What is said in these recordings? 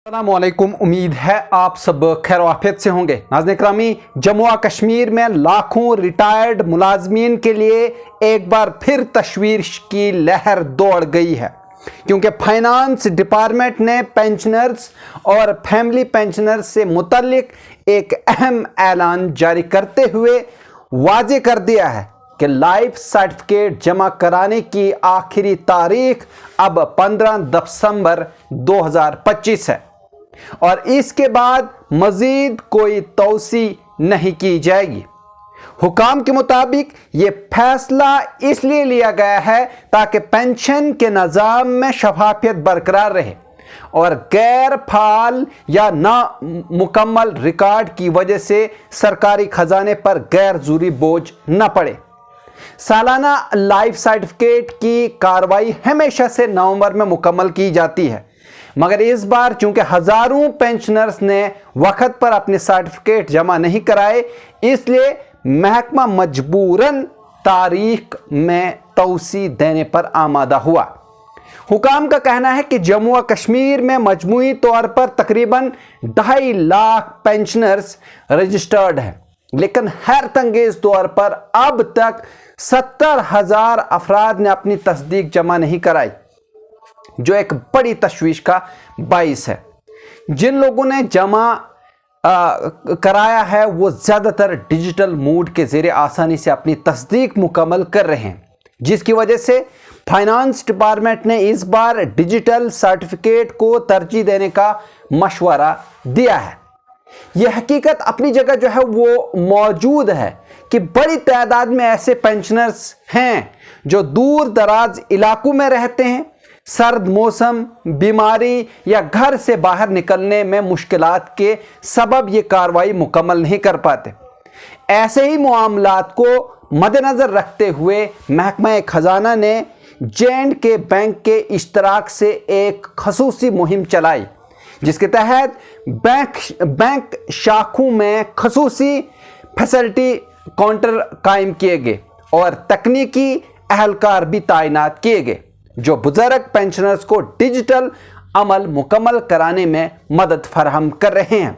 अस्सलामुअलैकुम। उम्मीद है आप सब खैर आफियत से होंगे। नाज़रीन करामी, जम्मू और कश्मीर में लाखों रिटायर्ड मुलाजमीन के लिए एक बार फिर तशवीश की लहर दौड़ गई है, क्योंकि फाइनेंस डिपार्टमेंट ने पेंशनर्स और फैमिली पेंशनर्स से मुतल्लिक एक अहम ऐलान जारी करते हुए वाज़ेह कर दिया है कि लाइफ सर्टिफिकेट जमा कराने की आखिरी तारीख अब 15 दिसंबर 2025 है और इसके बाद मज़ीद कोई तौसी नहीं की जाएगी। हुकाम के मुताबिक ये फैसला इसलिए लिया गया है ताकि पेंशन के निज़ाम में शफाफियत बरकरार रहे और गैर फाल या ना मुकम्मल रिकॉर्ड की वजह से सरकारी खजाने पर गैर ज़रूरी बोझ न पड़े। सालाना लाइफ सर्टिफिकेट की कार्रवाई हमेशा से नवंबर में मुकम्मल की जाती है, मगर इस बार चूंकि हज़ारों पेंशनर्स ने वक्त पर अपने सर्टिफिकेट जमा नहीं कराए, इसलिए महकमा मजबूरन तारीख में तौसी देने पर आमादा हुआ। हुकाम का कहना है कि जम्मू और कश्मीर में मजमूई तौर पर तकरीबन 2.5 लाख पेंशनर्स रजिस्टर्ड हैं, लेकिन हैरत अंगेज तौर पर अब तक 70,000 अफराद ने अपनी तस्दीक जमा नहीं कराई, जो एक बड़ी तशवीश का बाइस है। जिन लोगों ने जमा कराया है वो ज़्यादातर डिजिटल मोड के ज़रिए आसानी से अपनी तस्दीक मुकम्मल कर रहे हैं, जिसकी वजह से फाइनेंस डिपार्टमेंट ने इस बार डिजिटल सर्टिफिकेट को तरजीह देने का मशवरा दिया है। यह हकीकत अपनी जगह जो है वो मौजूद है कि बड़ी तादाद में ऐसे पेंशनर्स हैं जो दूर दराज इलाकों में रहते हैं, सर्द मौसम, बीमारी या घर से बाहर निकलने में मुश्किलात के सबब ये कार्रवाई मुकम्मल नहीं कर पाते। ऐसे ही मामलात को मद्देनज़र रखते हुए महकमा खजाना ने J&K बैंक के इश्तराक से एक खसूसी मुहिम चलाई, जिसके तहत बैंक शाखों में खसूसी फैसिलिटी काउंटर कायम किए गए और तकनीकी अहलकार भी तैनात किए गए, जो बुजुर्ग पेंशनर्स को डिजिटल अमल मुकम्मल कराने में मदद फराहम कर रहे हैं।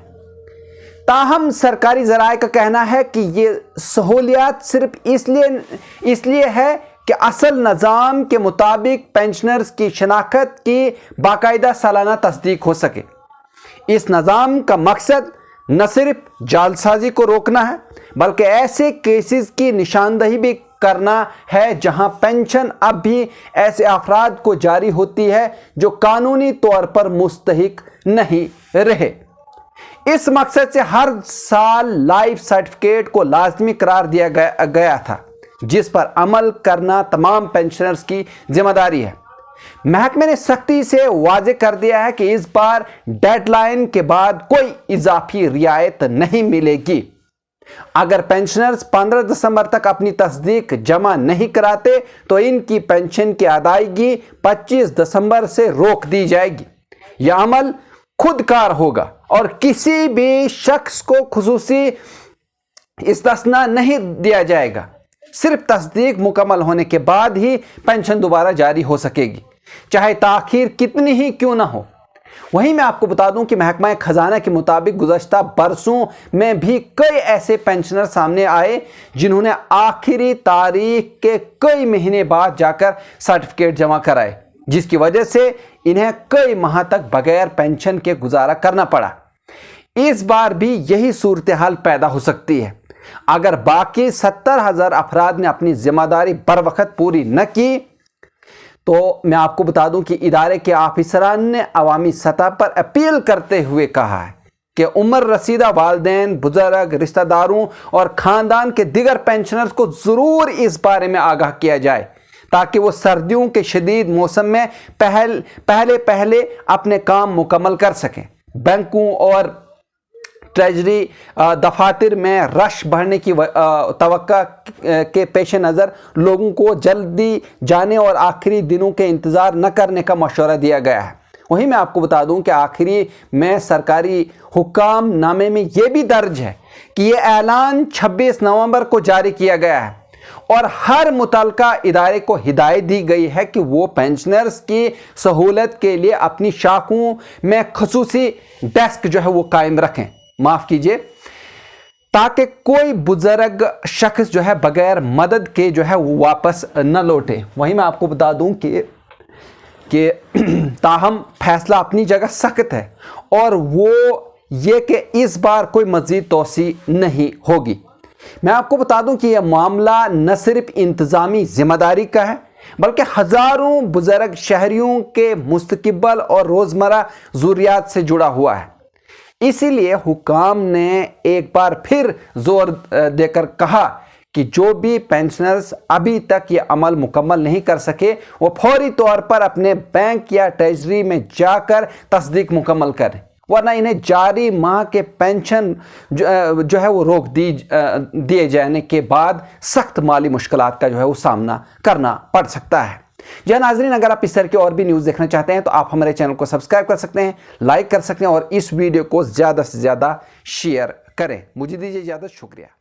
ताहम सरकारी ज़राए का कहना है कि ये सहूलियात सिर्फ इसलिए है कि असल निज़ाम के मुताबिक पेंशनर्स की शनाख्त की बाकायदा सालाना तस्दीक हो सके। इस निज़ाम का मकसद न सिर्फ जालसाजी को रोकना है, बल्कि ऐसे केसेस की निशानदही भी करना है जहां पेंशन अब भी ऐसे अफराद को जारी होती है जो कानूनी तौर पर मुस्तहिक नहीं रहे। इस मकसद से हर साल लाइफ सर्टिफिकेट को लाजमी करार दिया गया था, जिस पर अमल करना तमाम पेंशनर्स की जिम्मेदारी है। महकमे ने सख्ती से वाज़ेह कर दिया है कि इस बार डेडलाइन के बाद कोई इजाफी रियायत नहीं मिलेगी। अगर पेंशनर्स 15 दिसंबर तक अपनी तस्दीक जमा नहीं कराते तो इनकी पेंशन की अदायगी 25 दिसंबर से रोक दी जाएगी। यह अमल खुदकार होगा और किसी भी शख्स को खुसूसी इस्तिस्ना नहीं दिया जाएगा। सिर्फ तस्दीक मुकम्मल होने के बाद ही पेंशन दोबारा जारी हो सकेगी, चाहे ताखीर कितनी ही क्यों ना हो। वहीं मैं आपको बता दूं कि महकमा खजाना के मुताबिक गुज़श्ता बरसों में भी कई ऐसे पेंशनर सामने आए जिन्होंने आखिरी तारीख के कई महीने बाद जाकर सर्टिफिकेट जमा कराए, जिसकी वजह से इन्हें कई माह तक बगैर पेंशन के गुजारा करना पड़ा। इस बार भी यही सूरत हाल पैदा हो सकती है। अगर बाकी 70,000 अफराद ने अपनी जिम्मेदारी बर वक्त पूरी न की तो मैं आपको बता दूं कि इदारे के ऑफिसरान ने अवामी सतह पर अपील करते हुए कहा है कि उम्र रसीदा वालिदैन, बुजुर्ग, रिश्तेदारों और ख़ानदान के दिगर पेंशनर्स को ज़रूर इस बारे में आगाह किया जाए, ताकि वो सर्दियों के शदीद मौसम में पहले अपने काम मुकम्मल कर सकें। बैंकों और ट्रेजरी दफातर में रश बढ़ने की तवक्का के पेश नज़र लोगों को जल्दी जाने और आखिरी दिनों के इंतज़ार न करने का मशवरा दिया गया है। वहीं मैं आपको बता दूं कि आखिरी में सरकारी हुकाम नामे में यह भी दर्ज है कि यह ऐलान 26 नवंबर को जारी किया गया है اور ہر متعلقہ ادارے کو ہدایت دی گئی ہے کہ وہ پینشنرز کی سہولت کے لیے اپنی شاخوں میں خصوصی ڈیسک جو ہے وہ قائم رکھیں، معاف کیجئے، تاکہ کوئی بزرگ شخص جو ہے بغیر مدد کے جو ہے وہ واپس نہ لوٹے۔ وہیں میں آپ کو بتا دوں کہ تاہم فیصلہ اپنی جگہ سخت ہے، اور وہ یہ کہ اس بار کوئی مزید توسیع نہیں ہوگی۔ میں آپ کو بتا دوں کہ یہ معاملہ نہ صرف انتظامی ذمہ داری کا ہے بلکہ ہزاروں بزرگ شہریوں کے مستقبل اور روزمرہ ضروریات سے جڑا ہوا ہے۔ اسی لیے حکام نے ایک بار پھر زور دے کر کہا کہ جو بھی پینشنرز ابھی تک یہ عمل مکمل نہیں کر سکے وہ فوری طور پر اپنے بینک یا ٹریجری میں جا کر تصدیق مکمل کریں، ورنہ انہیں جاری ماہ کے پینشن جو ہے وہ روک دیے جانے کے بعد سخت مالی مشکلات کا جو ہے وہ سامنا کرنا پڑ سکتا ہے۔ جی ناظرین، اگر آپ اس طرح کی اور بھی نیوز دیکھنا چاہتے ہیں تو آپ ہمارے چینل کو سبسکرائب کر سکتے ہیں، لائک کر سکتے ہیں اور اس ویڈیو کو زیادہ سے زیادہ شیئر کریں۔ مجھے دیجیے اجازت، شکریہ۔